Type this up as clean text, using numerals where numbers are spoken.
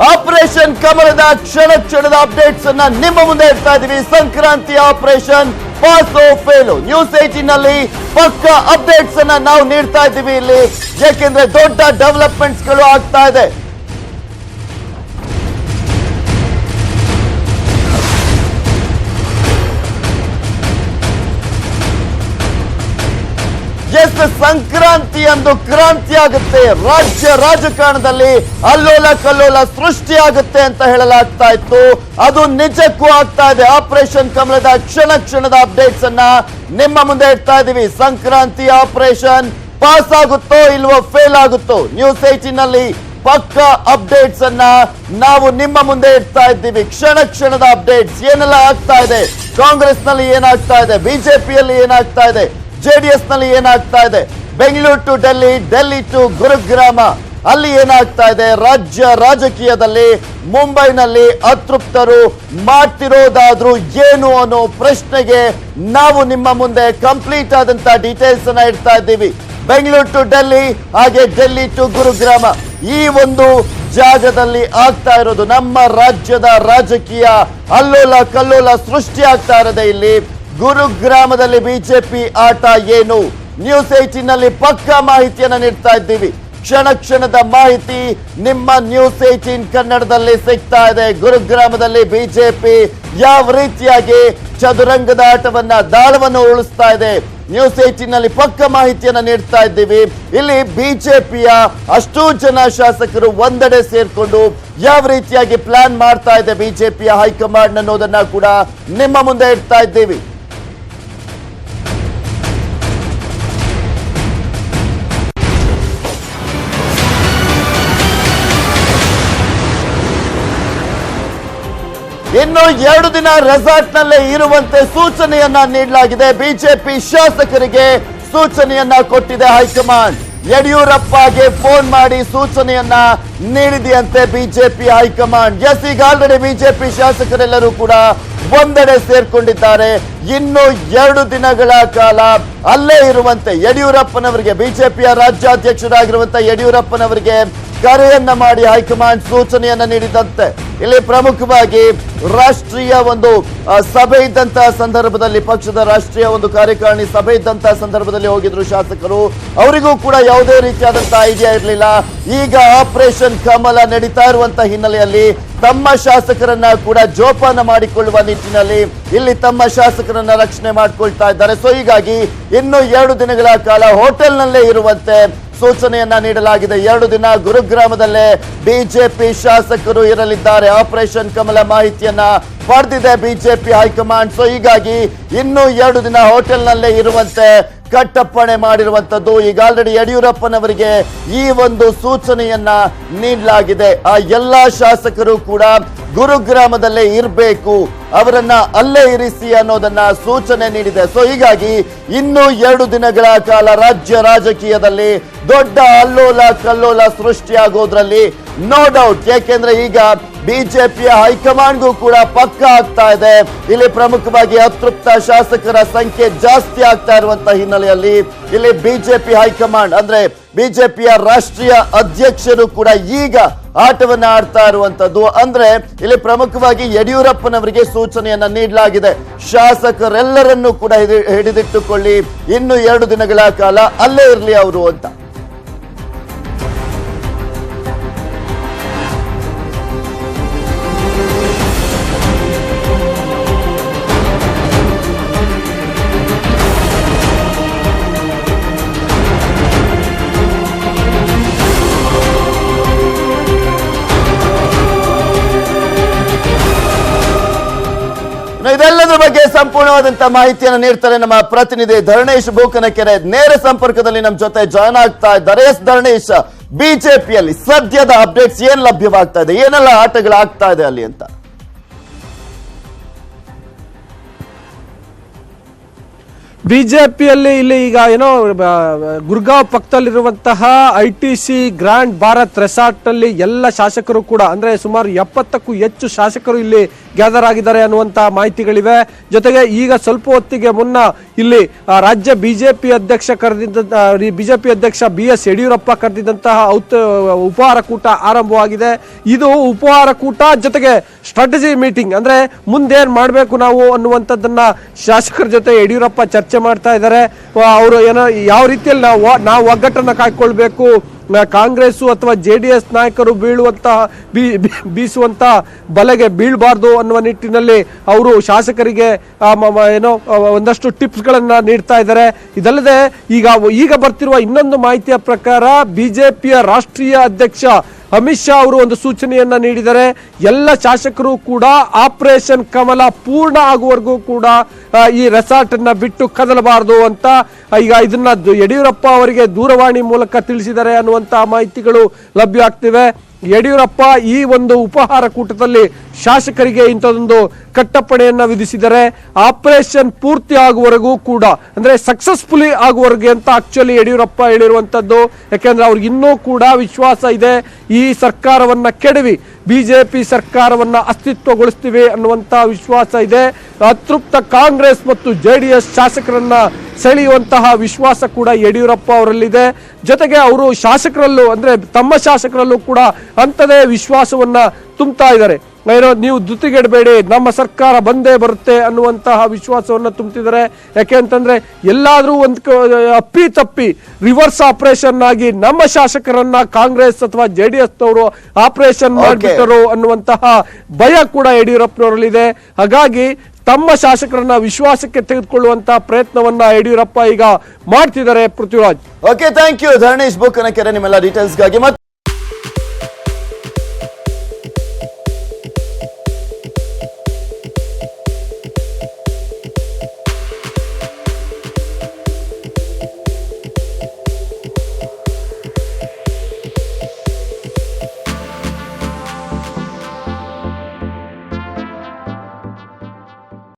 Operation ಕಮಲದ ಕ್ಷಣದ updates ಅನ್ನ ನಿಮ್ಮ ಮುಂದೆ ಇಡ್ತಾ ಇದೀವಿ. ಸಂಕ್ರಾಂತಿ ಆಪರೇಷನ್ ಪಾಸೋ ಫೇಲು ನ್ಯೂಸ್ 18 ನಲ್ಲಿ ಪಕ್ಕ ಅಪ್ಡೇಟ್ಸ್ ಅನ್ನ ನಾವು ನೀಡ್ತಾ ಇದ್ದೀವಿ ಇಲ್ಲಿ, ಯಾಕೆಂದ್ರೆ ದೊಡ್ಡ ಡೆವಲಪ್ಮೆಂಟ್ಸ್ ಗಳು ಆಗ್ತಾ ಇದೆ. ಸಂಕ್ರಾಂತಿ ಅಂದು ಕ್ರಾಂತಿ ಆಗುತ್ತೆ, ರಾಜ್ಯ ರಾಜಕಾರಣದಲ್ಲಿ ಅಲ್ಲೋಲ ಕಲ್ಲೋಲ ಸೃಷ್ಟಿ ಆಗುತ್ತೆ ಅಂತ ಹೇಳಲಾಗ್ತಾ ಇತ್ತು. ಅದು ನಿಜಕ್ಕೂ ಆಗ್ತಾ ಇದೆ. ಆಪರೇಷನ್ ಕಮಲದ ಕ್ಷಣದ ಅಪ್ಡೇಟ್ಸ್ ಅನ್ನ ನಿಮ್ಮ ಮುಂದೆ ಇಡ್ತಾ ಇದೀವಿ. ಸಂಕ್ರಾಂತಿ ಆಪರೇಷನ್ ಪಾಸ್ ಆಗುತ್ತೋ ಇಲ್ವೋ ಫೇಲ್ ಆಗುತ್ತೋ, ನ್ಯೂಸ್ 18 ನಲ್ಲಿ ಪಕ್ಕ ಅಪ್ಡೇಟ್ಸ್ ಅನ್ನ ನಾವು ನಿಮ್ಮ ಮುಂದೆ ಇಡ್ತಾ ಇದ್ದೀವಿ. ಕ್ಷಣದ ಅಪ್ಡೇಟ್ಸ್ ಏನೆಲ್ಲ ಆಗ್ತಾ ಇದೆ, ಕಾಂಗ್ರೆಸ್ ನಲ್ಲಿ ಏನಾಗ್ತಾ ಇದೆ, ಬಿಜೆಪಿಯಲ್ಲಿ ಏನಾಗ್ತಾ ಇದೆ, ಜೆಡಿಎಸ್ ನಲ್ಲಿ ಏನಾಗ್ತಾ ಇದೆ, ಬೆಂಗಳೂರು ಟು ಡೆಲ್ಲಿ, ಡೆಲ್ಲಿ ಟು ಗುರುಗ್ರಾಮ ಅಲ್ಲಿ ಏನಾಗ್ತಾ ಇದೆ, ರಾಜ್ಯ ರಾಜಕೀಯದಲ್ಲಿ ಮುಂಬೈನಲ್ಲಿ ಅತೃಪ್ತರು ಮಾಡ್ತಿರೋದಾದ್ರೂ ಏನು ಅನ್ನೋ ಪ್ರಶ್ನೆಗೆ ನಾವು ನಿಮ್ಮ ಮುಂದೆ ಕಂಪ್ಲೀಟ್ ಆದಂತ ಡೀಟೇಲ್ಸ್ ಅನ್ನ ಇಡ್ತಾ ಇದ್ದೀವಿ. ಬೆಂಗಳೂರು ಟು ಡೆಲ್ಲಿ ಹಾಗೆ ಡೆಲ್ಲಿ ಟು ಗುರುಗ್ರಾಮ ಈ ಒಂದು ಜಾಗದಲ್ಲಿ ಆಗ್ತಾ ಇರೋದು ನಮ್ಮ ರಾಜ್ಯದ ರಾಜಕೀಯ ಅಲ್ಲೋಲ ಕಲ್ಲೋಲ ಸೃಷ್ಟಿ ಆಗ್ತಾ ಇರೋದೇ ಇಲ್ಲಿ. ಗುರುಗ್ರಾಮದಲ್ಲಿ ಬಿಜೆಪಿ ಆಟ ಏನು, ನ್ಯೂಸ್ 18 ನಲ್ಲಿ ಪಕ್ಕಾ ಮಾಹಿತಿಯನ್ನ ನೀಡ್ತಾ ಇದ್ದೀವಿ. ಕ್ಷಣದ ಮಾಹಿತಿ ನಿಮ್ಮ ನ್ಯೂಸ್ 18 ಕನ್ನಡದಲ್ಲಿ ಸಿಗ್ತಾ ಇದೆ. ಗುರುಗ್ರಾಮದಲ್ಲಿ ಬಿಜೆಪಿ ಯಾವ ರೀತಿಯಾಗಿ ಚದುರಂಗದ ಆಟವನ್ನ ದಾಳವನ್ನು ಉಳಿಸ್ತಾ ಇದೆ, ನ್ಯೂಸ್ 18 ನಲ್ಲಿ ಪಕ್ಕ ಮಾಹಿತಿಯನ್ನ ನೀಡ್ತಾ ಇದ್ದೀವಿ. ಇಲ್ಲಿ ಬಿಜೆಪಿಯ ಅಷ್ಟೂ ಜನ ಶಾಸಕರು ಒಂದೆಡೆ ಸೇರ್ಕೊಂಡು ಯಾವ ರೀತಿಯಾಗಿ ಪ್ಲಾನ್ ಮಾಡ್ತಾ ಇದೆ ಬಿಜೆಪಿಯ ಹೈಕಮಾಂಡ್ ಅನ್ನೋದನ್ನ ಕೂಡ ನಿಮ್ಮ ಮುಂದೆ ಇಡ್ತಾ ಇದ್ದೀವಿ. ಇನ್ನು 2 ದಿನ ರೆಸಾರ್ಟ್ ನಲ್ಲೇ ಇರುವಂತೆ ಸೂಚನೆಯನ್ನ ನೀಡಲಾಗಿದೆ. ಬಿಜೆಪಿ ಶಾಸಕರಿಗೆ ಸೂಚನೆಯನ್ನ ಕೊಟ್ಟಿದೆ ಹೈಕಮಾಂಡ್. ಯಡಿಯೂರಪ್ಪಗೆ ಫೋನ್ ಮಾಡಿ ಸೂಚನೆಯನ್ನ ನೀಡಿದೆಯಂತೆ ಬಿಜೆಪಿ ಹೈಕಮಾಂಡ್. ಎಸ್, ಈಗ ಆಲ್ರೆಡಿ ಬಿಜೆಪಿ ಶಾಸಕರೆಲ್ಲರೂ ಕೂಡ ಒಂದೆಡೆ ಸೇರ್ಕೊಂಡಿದ್ದಾರೆ. ಇನ್ನು 2 ದಿನಗಳ ಕಾಲ ಅಲ್ಲೇ ಇರುವಂತೆ ಯಡಿಯೂರಪ್ಪನವರಿಗೆ, ಬಿಜೆಪಿಯ ರಾಜ್ಯಾಧ್ಯಕ್ಷರಾಗಿರುವಂತ ಯಡಿಯೂರಪ್ಪನವರಿಗೆ ಕರೆಯನ್ನ ಮಾಡಿ ಹೈಕಮಾಂಡ್ ಸೂಚನೆಯನ್ನ ನೀಡಿದಂತೆ. ಇಲ್ಲಿ ಪ್ರಮುಖವಾಗಿ ರಾಷ್ಟ್ರೀಯ ಒಂದು ಸಭೆ ಇದ್ದಂತಹ ಸಂದರ್ಭದಲ್ಲಿ, ಪಕ್ಷದ ರಾಷ್ಟ್ರೀಯ ಒಂದು ಕಾರ್ಯಕಾರಿಣಿ ಸಭೆ ಇದ್ದಂತಹ ಸಂದರ್ಭದಲ್ಲಿ ಹೋಗಿದ್ರು ಶಾಸಕರು. ಅವರಿಗೂ ಕೂಡ ಯಾವುದೇ ರೀತಿಯಾದಂತಹ ಐಡಿಯಾ ಇರಲಿಲ್ಲ. ಈಗ ಆಪರೇಷನ್ ಕಮಲ ನಡೀತಾ ಇರುವಂತಹ ಹಿನ್ನೆಲೆಯಲ್ಲಿ ತಮ್ಮ ಶಾಸಕರನ್ನ ಕೂಡ ಜೋಪಾನ ಮಾಡಿಕೊಳ್ಳುವ ನಿಟ್ಟಿನಲ್ಲಿ ಇಲ್ಲಿ ತಮ್ಮ ಶಾಸಕರನ್ನ ರಕ್ಷಣೆ ಮಾಡಿಕೊಳ್ತಾ ಇದ್ದಾರೆ. ಸೊ ಹೀಗಾಗಿ ಇನ್ನು 2 ದಿನಗಳ ಕಾಲ ಹೋಟೆಲ್ನಲ್ಲೇ ಇರುವಂತೆ ಸೂಚನೆಯನ್ನ ನೀಡಲಾಗಿದೆ. 2 ದಿನ ಗುರುಗ್ರಾಮದಲ್ಲೇ ಬಿಜೆಪಿ ಶಾಸಕರು ಇರಲಿದ್ದಾರೆ. ಆಪರೇಷನ್ ಕಮಲ ಮಾಹಿತಿಯನ್ನ ಪಡೆದಿದೆ ಬಿಜೆಪಿ ಹೈಕಮಾಂಡ್. ಸೊ ಹೀಗಾಗಿ ಇನ್ನು 2 ದಿನ ಹೋಟೆಲ್ನಲ್ಲೇ ಇರುವಂತೆ ಕಟ್ಟಪ್ಪಣೆ ಮಾಡಿರುವಂತದ್ದು. ಈಗ ಆಲ್ರೆಡಿ ಯಡಿಯೂರಪ್ಪನವರಿಗೆ ಈ ಒಂದು ಸೂಚನೆಯನ್ನ ನೀಡಲಾಗಿದೆ. ಆ ಎಲ್ಲಾ ಶಾಸಕರು ಕೂಡ ಗುರುಗ್ರಾಮದಲ್ಲೇ ಇರಬೇಕು, ಅವರನ್ನ ಅಲ್ಲೇ ಇರಿಸಿ ಅನ್ನೋದನ್ನ ಸೂಚನೆ ನೀಡಿದೆ. ಸೊ ಹೀಗಾಗಿ ಇನ್ನು 2 ದಿನಗಳ ಕಾಲ ರಾಜ್ಯ ರಾಜಕೀಯದಲ್ಲಿ ದೊಡ್ಡ ಅಲ್ಲೋಲ ಕಲ್ಲೋಲ ಸೃಷ್ಟಿಯಾಗೋದ್ರಲ್ಲಿ ನೋ ಡೌಟ್. ಯಾಕೆಂದ್ರೆ ಈಗ ಬಿಜೆಪಿಯ ಹೈಕಮಾಂಡ್ಗೂ ಕೂಡ ಪಕ್ಕ ಆಗ್ತಾ ಇದೆ. ಇಲ್ಲಿ ಪ್ರಮುಖವಾಗಿ ಅತೃಪ್ತ ಶಾಸಕರ ಸಂಖ್ಯೆ ಜಾಸ್ತಿ ಆಗ್ತಾ ಇರುವಂತ ಹಿನ್ನೆಲೆಯಲ್ಲಿ ಇಲ್ಲಿ ಬಿಜೆಪಿ ಹೈಕಮಾಂಡ್ ಅಂದ್ರೆ ಬಿಜೆಪಿಯ ರಾಷ್ಟ್ರೀಯ ಅಧ್ಯಕ್ಷರು ಕೂಡ ಈಗ ಆಟವನ್ನ ಆಡ್ತಾ ಇರುವಂತದ್ದು. ಅಂದ್ರೆ ಇಲ್ಲಿ ಪ್ರಮುಖವಾಗಿ ಯಡಿಯೂರಪ್ಪನವರಿಗೆ ಸೂಚನೆಯನ್ನ ನೀಡಲಾಗಿದೆ, ಶಾಸಕರೆಲ್ಲರನ್ನೂ ಕೂಡ ಹಿಡಿದಿಟ್ಟುಕೊಳ್ಳಿ, ಇನ್ನು 2 ದಿನಗಳ ಕಾಲ ಅಲ್ಲೇ ಇರಲಿ ಅವರು ಅಂತ. ಇದೆಲ್ಲದರ ಬಗ್ಗೆ ಸಂಪೂರ್ಣವಾದಂತಹ ಮಾಹಿತಿಯನ್ನು ನೀಡ್ತಾರೆ ನಮ್ಮ ಪ್ರತಿನಿಧಿ ಧರಣೇಶ್ ಬೂಕನಕೆರೆ. ನೇರ ಸಂಪರ್ಕದಲ್ಲಿ ನಮ್ಮ ಜೊತೆ ಜಾಯ್ನ್ ಆಗ್ತಾ ಇದ್ದಾರೆ. ಎಸ್ ಧರಣೇಶ್, ಬಿಜೆಪಿಯಲ್ಲಿ ಸದ್ಯದ ಅಪ್ಡೇಟ್ಸ್ ಏನ್ ಲಭ್ಯವಾಗ್ತಾ ಇದೆ, ಏನೆಲ್ಲ ಆಟಗಳಾಗ್ತಾ ಇದೆ ಅಲ್ಲಿ ಅಂತ? ಬಿಜೆಪಿಯಲ್ಲಿ ಇಲ್ಲಿ ಈಗ ಏನೋ ಗುರ್ಗಾಂವ್ ಪಕ್ಕದಲ್ಲಿರುವಂತಹ ITC ಗ್ರ್ಯಾಂಡ್ ಭಾರತ್ ರೆಸಾರ್ಟ್ ನಲ್ಲಿ ಎಲ್ಲ ಶಾಸಕರು ಕೂಡ ಅಂದ್ರೆ ಸುಮಾರು 70ಕ್ಕೂ ಹೆಚ್ಚು ಶಾಸಕರು ಇಲ್ಲಿ ಗ್ಯಾದರ್ ಆಗಿದ್ದಾರೆ ಅನ್ನುವಂತ ಮಾಹಿತಿಗಳಿವೆ. ಜೊತೆಗೆ ಈಗ ಸ್ವಲ್ಪ ಹೊತ್ತಿಗೆ ಮುನ್ನ ಇಲ್ಲಿ ರಾಜ್ಯ ಬಿಜೆಪಿ ಅಧ್ಯಕ್ಷ ಬಿಜೆಪಿ ಅಧ್ಯಕ್ಷ BS ಯಡಿಯೂರಪ್ಪ ಕರೆದಿದ್ದಂತಹ ಉಪಹಾರ ಕೂಟ ಆರಂಭವಾಗಿದೆ. ಇದು ಉಪಹಾರ ಕೂಟ ಜೊತೆಗೆ ಸ್ಟ್ರಾಟಜಿ ಮೀಟಿಂಗ್, ಅಂದ್ರೆ ಮುಂದೇನ್ ಮಾಡ್ಬೇಕು ನಾವು ಅನ್ನುವಂಥದ್ದನ್ನ ಶಾಸಕರ ಜೊತೆ ಯಡಿಯೂರಪ್ಪ ಚರ್ಚೆ ಮಾಡ್ತಾ ಇದ್ದಾರೆ. ಅವರು ಏನೋ ಯಾವ ರೀತಿಯಲ್ಲಿ ನಾವು ಒಗ್ಗಟ್ಟನ್ನ ಕಾಯ್ಕೊಳ್ಬೇಕು, ಕಾಂಗ್ರೆಸ್ ಅಥವಾ JDS ನಾಯಕರು ಬೀಸುವಂತ ಬಲೆಗೆ ಬೀಳಬಾರ್ದು ಅನ್ನುವ ನಿಟ್ಟಿನಲ್ಲಿ ಅವರು ಶಾಸಕರಿಗೆ ಏನೋ ಒಂದಷ್ಟು ಟಿಪ್ಸ್ ಗಳನ್ನ ನೀಡ್ತಾ ಇದ್ದಾರೆ. ಇದಲ್ಲದೆ ಈಗ ಬರ್ತಿರುವ ಇನ್ನೊಂದು ಮಾಹಿತಿಯ ಪ್ರಕಾರ ಬಿಜೆಪಿಯ ರಾಷ್ಟ್ರೀಯ ಅಧ್ಯಕ್ಷ ಅಮಿತ್ ಶಾ ಅವರು ಒಂದು ಸೂಚನೆಯನ್ನ ನೀಡಿದ್ದಾರೆ. ಎಲ್ಲ ಶಾಸಕರು ಕೂಡ ಆಪರೇಷನ್ ಕಮಲ ಪೂರ್ಣ ಆಗುವವರೆಗೂ ಕೂಡ ಈ ರೆಸಾರ್ಟ್ ಅನ್ನ ಬಿಟ್ಟು ಕದಲಬಾರದು ಅಂತ ಈಗ ಇದನ್ನ ಯಡಿಯೂರಪ್ಪ ಅವರಿಗೆ ದೂರವಾಣಿ ಮೂಲಕ ತಿಳಿಸಿದ್ದಾರೆ ಅನ್ನುವಂತಹ ಮಾಹಿತಿಗಳು ಲಭ್ಯ ಆಗ್ತಿವೆ. ಯಡಿಯೂರಪ್ಪ ಈ ಒಂದು ಉಪಹಾರ ಕೂಟದಲ್ಲಿ ಶಾಸಕರಿಗೆ ಇಂಥದೊಂದು ಕಟ್ಟಪ್ಪಣೆಯನ್ನ ವಿಧಿಸಿದರೆ ಆಪರೇಷನ್ ಪೂರ್ತಿ ಆಗುವವರೆಗೂ ಕೂಡ, ಅಂದ್ರೆ ಸಕ್ಸಸ್ಫುಲಿ ಆಗುವವರೆಗೆ ಅಂತ ಆಕ್ಚುಲಿ ಯಡಿಯೂರಪ್ಪ ಹೇಳಿರುವಂತದ್ದು. ಯಾಕೆಂದ್ರೆ ಅವ್ರಿಗೆ ಇನ್ನೂ ಕೂಡ ವಿಶ್ವಾಸ ಇದೆ, ಈ ಸರ್ಕಾರವನ್ನ ಕೆಡವಿ ಬಿಜೆಪಿ ಸರ್ಕಾರವನ್ನ ಅಸ್ತಿತ್ವಗೊಳಿಸ್ತೀವಿ ಅನ್ನುವಂತಹ ವಿಶ್ವಾಸ ಇದೆ. ಅತೃಪ್ತ ಕಾಂಗ್ರೆಸ್ ಮತ್ತು JDS ಶಾಸಕರನ್ನ ಸೆಳೆಯುವಂತಹ ವಿಶ್ವಾಸ ಕೂಡ ಯಡಿಯೂರಪ್ಪ ಅವರಲ್ಲಿದೆ. ಜೊತೆಗೆ ಅವರು ಶಾಸಕರಲ್ಲೂ, ಅಂದ್ರೆ ತಮ್ಮ ಶಾಸಕರಲ್ಲೂ ಕೂಡ ಅಂಥದೇ ವಿಶ್ವಾಸವನ್ನ ತುಂಬುತ್ತಾ ಇದ್ದಾರೆ. ನೀವು ಧೃತಿಗೆಡಬೇಡಿ, ನಮ್ಮ ಸರ್ಕಾರ ಬಂದೇ ಬರುತ್ತೆ ಅನ್ನುವಂತಹ ವಿಶ್ವಾಸವನ್ನ ತುಂಬುತ್ತಿದ್ದಾರೆ. ಯಾಕೆ ಅಂತಂದ್ರೆ ಎಲ್ಲಾದ್ರೂ ಅಪ್ಪಿ ತಪ್ಪಿ ರಿವರ್ಸ್ ಆಪರೇಷನ್ ಆಗಿ ನಮ್ಮ ಶಾಸಕರನ್ನ ಕಾಂಗ್ರೆಸ್ ಅಥವಾ JDS ನವರು ಆಪರೇಷನ್ ಮಾಡಿಬಿಟ್ಟರು ಅನ್ನುವಂತಹ ಭಯ ಕೂಡ ಯಡಿಯೂರಪ್ಪನವರಲ್ಲಿದೆ. ಹಾಗಾಗಿ ತಮ್ಮ ಶಾಸಕರನ್ನ ವಿಶ್ವಾಸಕ್ಕೆ ತೆಗೆದುಕೊಳ್ಳುವಂತಹ ಪ್ರಯತ್ನವನ್ನ ಯಡಿಯೂರಪ್ಪ ಈಗ ಮಾಡ್ತಿದ್ದಾರೆ. Prithviraj, okay, thank you Dharanesh Bukkanakere ನಿಮ್ಮೆಲ್ಲ ಡೀಟೇಲ್ಸ್ಗಾಗಿ.